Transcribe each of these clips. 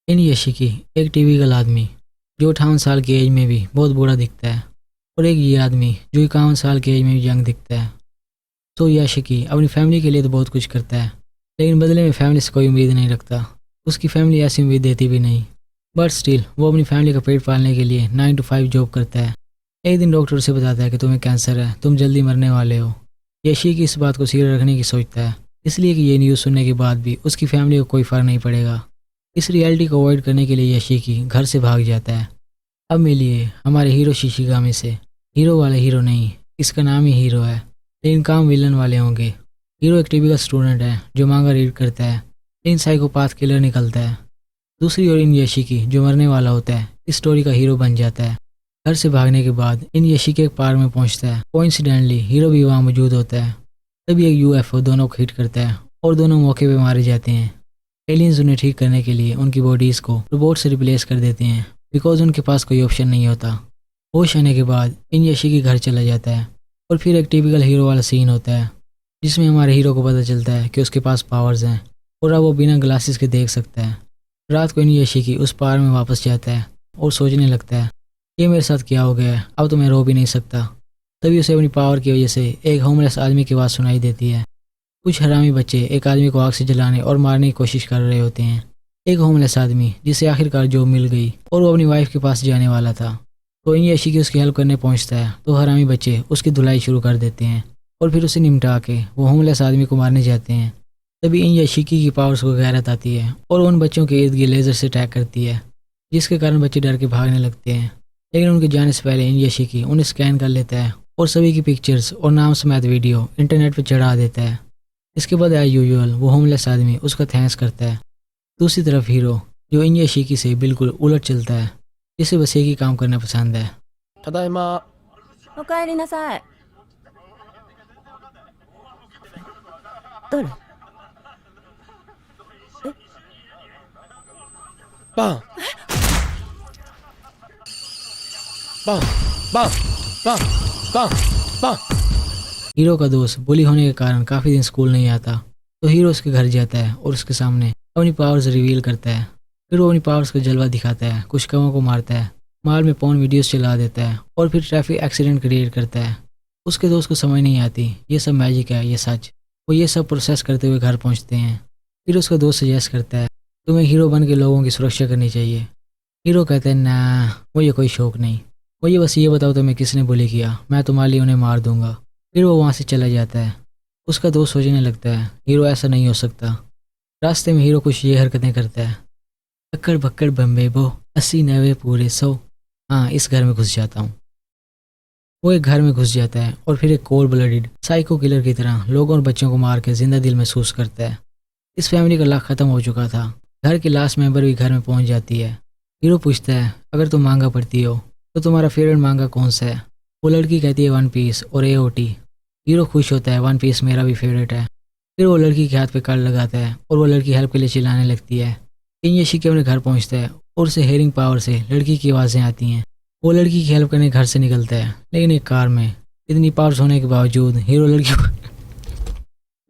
इन यशिकी एक टिपिकल आदमी जो 58 साल की एज में भी बहुत बूढ़ा दिखता है, और एक ये आदमी जो 51 साल की एज में भी यंग दिखता है। तो यशिकी अपनी फैमिली के लिए तो बहुत कुछ करता है, लेकिन बदले में फैमिली से कोई उम्मीद नहीं रखता। उसकी फैमिली ऐसी उम्मीद देती भी नहीं, बट स्टिल वो अपनी फैमिली का पेट पालने के लिए 9 to 5 जॉब करता है। एक दिन डॉक्टर उसे बताता है कि तुम्हें कैंसर है, तुम जल्दी मरने वाले हो। यशिकी इस बात को सीरियस रखने की सोचता है, इसलिए कि ये न्यूज़ सुनने के बाद भी उसकी फैमिली को कोई फ़र्क नहीं पड़ेगा। इस रियलिटी को अवॉइड करने के लिए यशिकी घर से भाग जाता है। अब मिलिए हमारे हीरो शिशिगामी से। हीरो वाला हीरो नहीं, इसका नाम ही हीरो है, लेकिन काम विलन वाले होंगे। हीरो एक टिपिकल स्टूडेंट है जो मांगा रीड करता है, लेकिन साइकोपाथ किलर निकलता है। दूसरी ओर इन यशिकी जो मरने वाला होता है, इस स्टोरी का हीरो बन जाता है। घर से भागने के बाद इन यशिकी एक पार्क में पहुंचता है। कोइंसिडेंटली हीरो भी वहाँ मौजूद होता है। तभी एक यूएफओ दोनों को हिट करता है और दोनों मौके पे मारे जाते हैं। एलियंस उन्हें ठीक करने के लिए उनकी बॉडीज़ को रोबोट से रिप्लेस कर देते हैं, बिकॉज उनके पास कोई ऑप्शन नहीं होता। होश आने के बाद इन यशिकी घर चला जाता है और फिर एक टिपिकल हीरो वाला सीन होता है, जिसमें हमारे हीरो को पता चलता है कि उसके पास पावर्स हैं और अब वो बिना ग्लासेस के देख सकता है। रात को इन यशिकी उस पार्क में वापस जाता है और सोचने लगता है, ये मेरे साथ क्या हो गया है, अब तो मैं रो भी नहीं सकता। तभी उसे अपनी पावर की वजह से एक होमलेस आदमी की आवाज़ सुनाई देती है। कुछ हरामी बच्चे एक आदमी को आग से जलाने और मारने की कोशिश कर रहे होते हैं। एक होमलेस आदमी जिसे आखिरकार जॉब मिल गई और वो अपनी वाइफ के पास जाने वाला था, तो इन यशिकी उसकी हेल्प करने पहुंचता है, तो हरामी बच्चे उसकी धुलाई शुरू कर देते हैं और फिर उसे निपटा के वो होमलेस आदमी को मारने जाते हैं। तभी इन यशिकी की पावर्स को गैरत आती है और उन बच्चों के इर्द गिर्द लेजर से अटैक करती है, जिसके कारण बच्चे डर के भागने लगते हैं। लेकिन उनके जाने से पहले इन यशिकी उन्हें स्कैन कर लेता है और सभी की पिक्चर्स और नाम समेत वीडियो इंटरनेट पर चढ़ा देता है। इसके बाद एज यूजुअल वो होमलेस आदमी उसका थैंक्स करता है। दूसरी तरफ हीरो जो इन यशिकी से बिल्कुल उलट चलता है, जिसे बस एक ही काम करना पसंद है। ただいま。おかえりなさい。誰？バンバンバンバンバンバン हीरो का दोस्त बुली होने के कारण काफ़ी दिन स्कूल नहीं आता, तो हीरो उसके घर जाता है और उसके सामने अपनी पावर्स रिवील करता है। फिर वो अपनी पावर्स का जलवा दिखाता है, कुछ कवों को मारता है, माल में पॉर्न वीडियोस चला देता है और फिर ट्रैफिक एक्सीडेंट क्रिएट करता है। उसके दोस्त को समझ नहीं आती ये सब मैजिक है, ये सच। वो ये सब प्रोसेस करते हुए घर पहुंचते हैं। फिर उसका दोस्त सजेस्ट करता है तुम्हें हीरो बन के लोगों की सुरक्षा करनी चाहिए। हीरो कहता है ना, मुझे कोई शौक नहीं, मुझे बस ये बताओ तुम्हें किसने बुली किया, मैं तुम्हारे लिए उन्हें मार दूंगा। फिर वो वहाँ से चला जाता है। उसका दोस्त सोचने लगता है हीरो ऐसा नहीं हो सकता। रास्ते में हीरो कुछ ये हरकतें करता है, अक्कड़ बक्कड़ बम्बे बो 80 90 पूरे 100, हाँ इस घर में घुस जाता हूँ। वो एक घर में घुस जाता है और फिर एक कोल्ड ब्लडेड साइको किलर की तरह लोगों और बच्चों को मार के जिंदा दिल महसूस करता है। इस फैमिली का लाख खत्म हो चुका था। घर की लास्ट मेंबर भी घर में पहुंच जाती है। हीरो पूछता है अगर तुम मांगा पढ़ती हो तो तुम्हारा फेवरेट मांगा कौन सा है। वो लड़की कहती है वन पीस और AOT। हीरो खुश होता है, वन पीस मेरा भी फेवरेट है। फिर वो लड़की के हाथ पे कड़ लगाता है और वो लड़की हेल्प के लिए चिल्लाने लगती है। इन यशिकी अपने घर पहुंचता है और उसे हेयरिंग पावर से लड़की की आवाज़ें आती हैं। वो लड़की की हेल्प करने घर से निकलता है, लेकिन एक कार में इतनी पावर्स होने के बावजूद हीरो लड़की को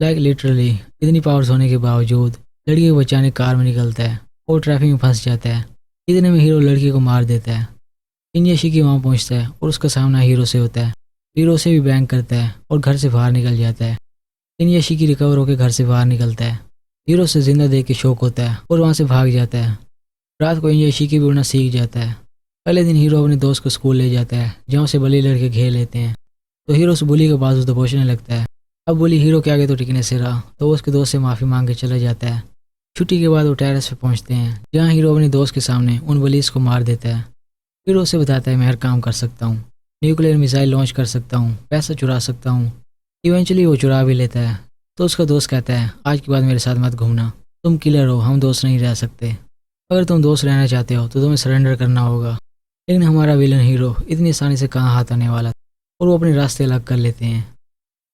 लिटरली इतनी पावर्स होने के बावजूद लड़की को बचाने कार में निकलता है और ट्रैफिक में फंस जाता है। इतने में हीरो लड़की को मार देता है। इन यशिकी वहाँ पहुँचता है और उसका सामना हीरो से होता है। हीरो से भी बैंक करता है और घर से बाहर निकल जाता है। इन यशिकी रिकवर होकर घर से बाहर निकलता है। हीरो से जिंदा देख के शौक होता है और वहाँ से भाग जाता है। रात को इन यशिकी भी उड़ना सीख जाता है। पहले दिन हीरो अपने दोस्त को स्कूल ले जाता है, जहाँ से बुली लड़के घेर लेते हैं, तो हीरो उस बुली के बाजू दबोचने लगता है। अब बुली हीरो के आगे तो टिकने से रहा, तो वो उसके दोस्त से माफ़ी मांग के चला जाता है। छुट्टी के बाद वो टेरेस पे पहुँचते हैं, जहाँ हीरो अपने दोस्त के सामने उन बुलीज को मार देता है। फिर उसे बताता है मैं हर काम कर सकता हूँ, न्यूक्लियर मिसाइल लॉन्च कर सकता हूँ, पैसा चुरा सकता हूँ। इवेंचुअली वो चुरा भी लेता है। तो उसका दोस्त कहता है आज के बाद मेरे साथ मत घूमना, तुम किलर हो, हम दोस्त नहीं रह सकते। अगर तुम दोस्त रहना चाहते हो तो तुम्हें सरेंडर करना होगा। लेकिन हमारा विलन हीरो इतनी आसानी से कहाँ हाथ आने वाला और वो अपने रास्ते अलग कर लेते हैं।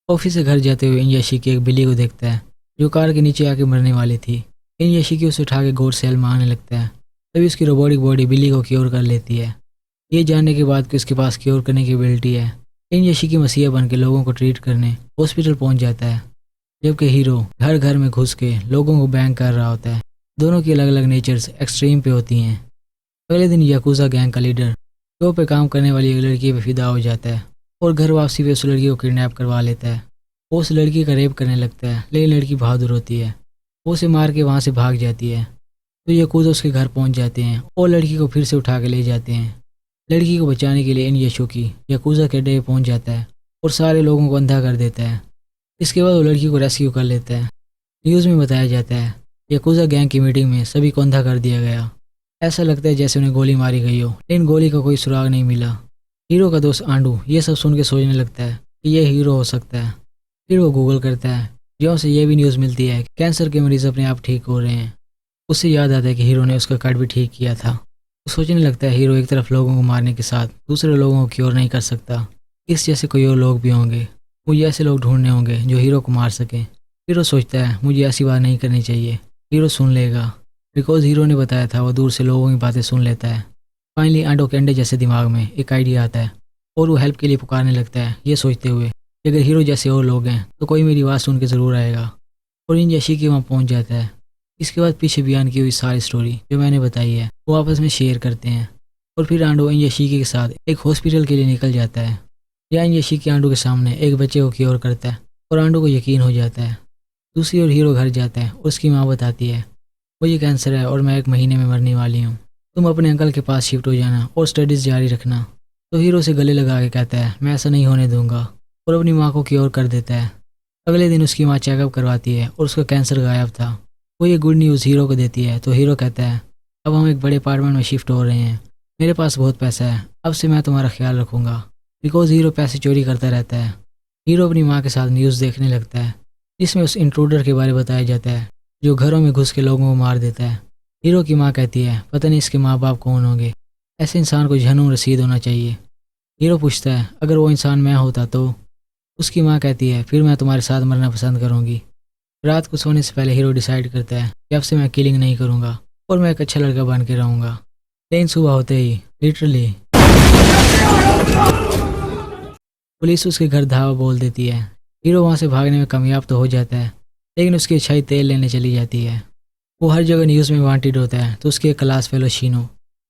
ऑफिस से घर जाते हुए इन यशिकी एक बिल्ली को देखता है जो कार के नीचे आके मरने वाली थी। इन यशिकी उसे उठा के गोड सेल मारने लगता है। तभी उसकी रोबोटिक बॉडी बिल्ली को क्योर कर लेती है। ये जानने के बाद कि उसके पास क्योर करने की एबिलिटी है, इन यशिकी मसीहा बन के लोगों को ट्रीट करने हॉस्पिटल पहुंच जाता है, जबकि हीरो घर घर में घुस के लोगों को बैंक कर रहा होता है। दोनों की अलग अलग नेचर्स एक्सट्रीम पे होती हैं। अगले दिन याकूजा गैंग का लीडर शो पे काम करने वाली एक लड़की पे फिदा हो जाता है और घर वापसी पे उस लड़की को किडनैप करवा लेता है। वो उस लड़की का रेप करने लगता है, लेकिन लड़की बहादुर होती है। वो उसे मार के वहाँ से भाग जाती है। तो याकूजा उसके घर पहुँच जाते हैं और लड़की को फिर से उठा के ले जाते हैं। लड़की को बचाने के लिए इन यशोकी याकूजा के अड्डे पे पहुँच जाता है और सारे लोगों को अंधा कर देता है। इसके बाद वो लड़की को रेस्क्यू कर लेता है। न्यूज़ में बताया जाता है याकूजा गैंग की मीटिंग में सभी को अंधा कर दिया गया। ऐसा लगता है जैसे उन्हें गोली मारी गई हो, लेकिन गोली का कोई सुराग नहीं मिला। हीरो का दोस्त आंडू ये सब सुन के सोचने लगता है कि यह हीरो हो सकता है। फिर वो गूगल करता है, जो उसे ये भी न्यूज़ मिलती है कि कैंसर के मरीज अपने आप ठीक हो रहे हैं। उससे याद आता है कि हीरो ने उसका कार्ड भी ठीक किया था। वो सोचने लगता है हीरो एक तरफ लोगों को मारने के साथ दूसरे लोगों को क्योर नहीं कर सकता। इस जैसे कोई और लोग भी होंगे, मुझे ऐसे लोग ढूंढने होंगे जो हीरो को मार सकें। हीरो सोचता है मुझे ऐसी बात नहीं करनी चाहिए, हीरो सुन लेगा, बिकॉज हीरो ने बताया था वो दूर से लोगों की बातें सुन लेता है। फाइनली आंडो के अंडे जैसे दिमाग में एक आइडिया आता है और वो हेल्प के लिए पुकारने लगता है, ये सोचते हुए कि अगर हीरो जैसे और लोग हैं तो कोई मेरी आवाज़ सुन के ज़रूर आएगा। और इन यशी के वहाँ पहुँच जाता है। इसके बाद पीछे बयान की हुई सारी स्टोरी जो मैंने बताई है वो आपस में शेयर करते हैं और फिर आंडो इन यशी के साथ एक हॉस्पिटल के लिए निकल जाता है। यहाँ इन यशी के आंडो के सामने एक बच्चे को क्योर करता है और आंडो को यकीन हो जाता है। दूसरी ओर हीरो घर जाता है और उसकी माँ बताती है मुझे कैंसर है और मैं 1 महीने में मरने वाली हूँ, तुम अपने अंकल के पास शिफ्ट हो जाना और स्टडीज़ जारी रखना। तो हीरो से गले लगा के कहता है मैं ऐसा नहीं होने दूंगा और अपनी माँ को क्योर कर देता है। अगले दिन उसकी माँ चेकअप करवाती है और उसका कैंसर गायब था। वो ये गुड न्यूज़ हीरो को देती है तो हीरो कहता है अब हम एक बड़े अपार्टमेंट में शिफ्ट हो रहे हैं, मेरे पास बहुत पैसा है, अब से मैं तुम्हारा ख्याल रखूँगा। बिकॉज हीरो पैसे चोरी करता रहता है। हीरो अपनी माँ के साथ न्यूज़ देखने लगता है जिसमें उस इंट्रूडर के बारे में बताया जाता है जो घरों में घुस के लोगों को मार देता है। हीरो की माँ कहती है पता नहीं इसके माँ बाप कौन होंगे, ऐसे इंसान को जहन्नुम रसीद होना चाहिए। हीरो पूछता है अगर वो इंसान मैं होता तो? उसकी माँ कहती है फिर मैं तुम्हारे साथ मरना पसंद करूँगी। रात को सोने से पहले हीरो डिसाइड करता है कि अब से मैं किलिंग नहीं करूँगा और मैं एक अच्छा लड़का बन के रहूँगा। लेकिन सुबह होते ही लिटरली पुलिस उसके घर धावा बोल देती है। हीरो वहाँ से भागने में कामयाब तो हो जाता है, लेकिन उसकी अच्छाई तेल लेने चली जाती है। वो हर जगह न्यूज़ में वांटेड होता है तो उसके एक क्लास फेलो शीनो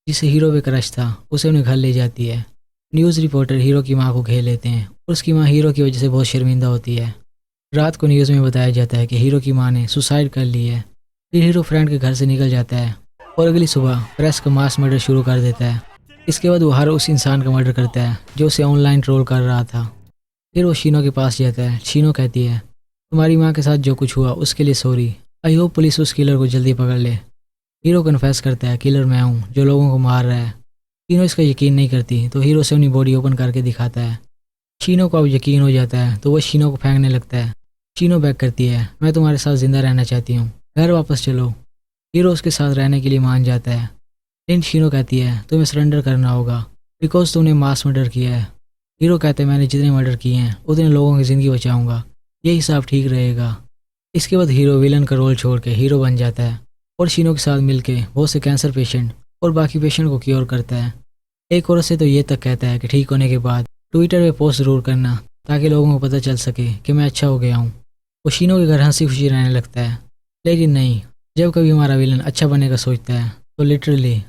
जिसे हीरो पे क्रश था उसे उन्हें घर ले जाती है। न्यूज़ रिपोर्टर हीरो की माँ को घेर लेते हैं और उसकी माँ हीरो की वजह से बहुत शर्मिंदा होती है। रात को न्यूज़ में बताया जाता है कि हीरो की माँ ने सुसाइड कर ली है। फिर हीरो फ्रेंड के घर से निकल जाता है और अगली सुबह प्रेस का मास मर्डर शुरू कर देता है। इसके बाद वो हर उस इंसान का मर्डर करता है जो उसे ऑनलाइन ट्रोल कर रहा था। फिर वो शीनो के पास जाता है। शीनो कहती है तुम्हारी माँ के साथ जो कुछ हुआ उसके लिए सॉरी, आई होप पुलिस उस किलर को जल्दी पकड़ ले। हीरो कन्फेस करता है किलर मैं हूँ जो लोगों को मार रहा है। शीनो इसका यकीन नहीं करती तो हीरो से अपनी बॉडी ओपन करके दिखाता है। शीनो को अब यकीन हो जाता है तो वह शीनो को फेंकने लगता है। शीनो बैक करती है मैं तुम्हारे साथ जिंदा रहना चाहती हूँ, घर वापस चलो। हीरो उसके साथ रहने के लिए मान जाता है, लेकिन शीनो कहती है तुम्हें सरेंडर करना होगा बिकॉज तुमने मास मर्डर किया है। हीरो कहते हैं मैंने जितने मर्डर किए हैं उतने लोगों की ज़िंदगी बचाऊंगा, ये हिसाब ठीक रहेगा। इसके बाद हीरो विलन का रोल छोड़ के हीरो बन जाता है और शीनो के साथ मिलके बहुत से कैंसर पेशेंट और बाकी पेशेंट को क्योर करता है। एक औरत से तो ये तक कहता है कि ठीक होने के बाद ट्विटर पे पोस्ट ज़रूर करना ताकि लोगों को पता चल सके कि मैं अच्छा हो गया हूँ। वो शीनो के घर हंसी खुशी रहने लगता है, लेकिन नहीं, जब कभी हमारा विलन अच्छा बनने का सोचता है तो लिटरली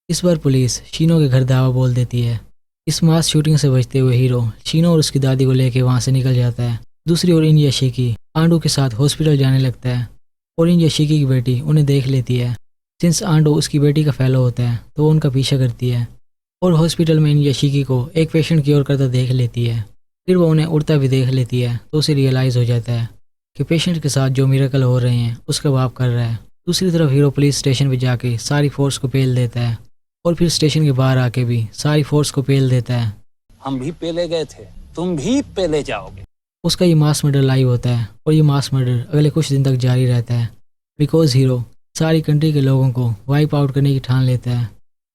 इस बार पुलिस शीनो के घर दावा बोल देती है। इस मास शूटिंग से बचते हुए हीरो शीनो और उसकी दादी को लेकर वहाँ से निकल जाता है। दूसरी ओर इन यशिकी आंडू के साथ हॉस्पिटल जाने लगता है और इन यशिकी की बेटी उन्हें देख लेती है। सिंस आंडू उसकी बेटी का फेलो होता है तो वो उनका पीछा करती है और हॉस्पिटल में इन यशिकी को एक पेशेंट क्योर करता देख लेती है। फिर वो उन्हें उड़ता भी देख लेती है तो उसे रियलाइज़ हो जाता है कि पेशेंट के साथ जो मिरेकल हो रहे हैं उसका बाप कर रहा है। दूसरी तरफ हीरो पुलिस स्टेशन पे जाके सारी फोर्स को पेल देता है और फिर स्टेशन के बाहर आके भी सारी फोर्स को पेल देता है। हम भी पेले गए थे, तुम भी पेले जाओगे। उसका ये मास मर्डर लाइव होता है और ये मास मर्डर अगले कुछ दिन तक जारी रहता है बिकॉज हीरो सारी कंट्री के लोगों को वाइप आउट करने की ठान लेता है।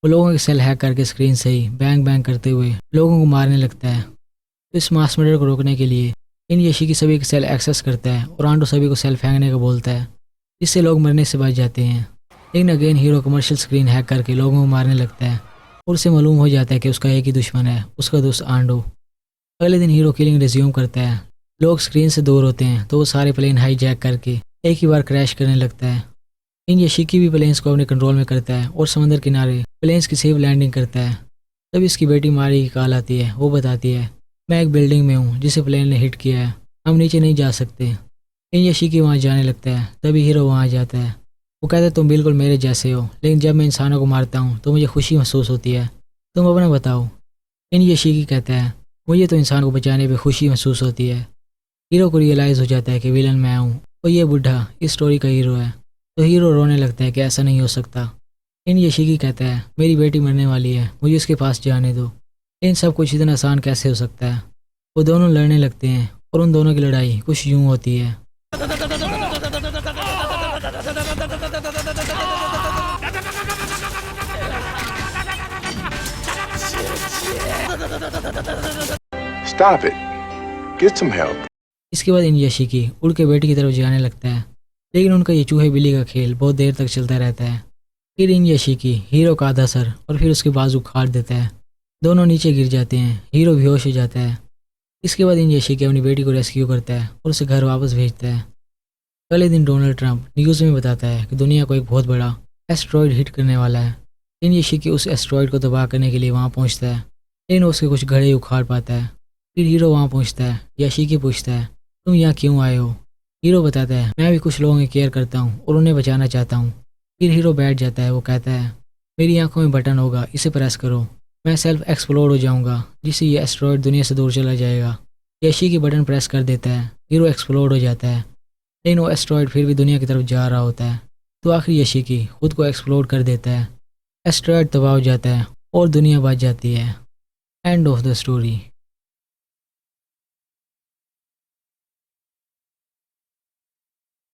वो लोगों के सेल हैक करके स्क्रीन से ही बैंग बैंग करते हुए लोगों को मारने लगता है। तो इस मास मर्डर को रोकने के लिए इन यशिकी सभी के सेल एक्सेस करता है और आंडो सभी को सेल फेंकने को बोलता है, जिससे लोग मरने से बच जाते हैं। लेकिन again hero commercial screen hack करके लोगों को मारने लगता है और उसे मालूम हो जाता है कि उसका एक ही दुश्मन है, उसका दोस्त आंडो। अगले दिन हीरो किलिंग रिज्यूम करता है। लोग स्क्रीन से दूर होते हैं तो वो सारे प्लेन हाईजैक करके एक ही बार क्रैश करने लगता है। इन यशिकी भी प्लेन्स को अपने कंट्रोल में करता है और समंदर किनारे प्लेन्स की सेफ लैंडिंग करता है। तब इसकी बेटी मारी की कॉल आती है। वो बताती है, मैं एक बिल्डिंग में हूँ जिसे प्लेन ने हिट किया है, हम नीचे नहीं जा सकते। इन यशिकी वहाँ जाने लगता है। तभी हीरो वहाँ जाता है। वो कहता है, तुम बिल्कुल मेरे जैसे हो, लेकिन जब मैं इंसानों को मारता हूँ तो मुझे खुशी महसूस होती है, तुम अपना बताओ। इन यशिकी कहता है, मुझे तो इंसान को बचाने पे खुशी महसूस होती है। हीरो को रियलाइज़ हो जाता है कि विलन मैं हूँ और ये बुढ़ा इस स्टोरी का हीरो है। तो हीरो रोने लगता है कि ऐसा नहीं हो सकता। इन यशिकी कहता है, मेरी बेटी मरने वाली है, मुझे उसके पास जाने दो। इन सब कुछ इतना आसान कैसे हो सकता है। वो दोनों लड़ने लगते हैं और उन दोनों की लड़ाई कुछ यूँ होती है। Stop it. Get some help. इसके बाद इन यशिकी उड़ के बेटी की तरफ जाने लगता है, लेकिन उनका ये चूहे बिल्ली का खेल बहुत देर तक चलता रहता है। फिर इन यशिकी हीरो का आधा सर और फिर उसके बाजू काट देता है। दोनों नीचे गिर जाते हैं। हीरो बेहोश हो जाता है। इसके बाद इन यशिकी अपनी बेटी को रेस्क्यू करता है और उसे घर वापस भेजता है। अगले दिन डोनाल्ड ट्रंप न्यूज़ में बताता है कि दुनिया को एक बहुत बड़ा एस्ट्रॉयड हिट करने वाला है। इन यशिकी उस एस्ट्रॉयड को तबाह करने के लिए वहाँ पहुँचता है, लेकिन उसके कुछ घड़े उखाड़ पाता है। फिर हीरो वहाँ पहुँचता है। यशिकी पूछता है, तुम यहाँ क्यों आए हो? हीरो बताता है, मैं भी कुछ लोगों की केयर करता हूँ और उन्हें बचाना चाहता हूँ। फिर हीरो बैठ जाता है। वो कहता है, मेरी आंखों में बटन होगा, इसे प्रेस करो, मैं सेल्फ एक्सप्लोड हो जाऊँगा, जिससे ये एस्ट्रॉयड दुनिया से दूर चला जाएगा। यशिकी बटन प्रेस कर देता है। हीरो एक्सप्लोड हो जाता है, लेकिन वो एस्ट्रॉयड फिर भी दुनिया की तरफ जा रहा होता है। तो आखिर यशिकी खुद को एक्सप्लोड कर देता है। एस्ट्रॉयड तबाह हो जाता है और दुनिया बच जाती है। End of the story.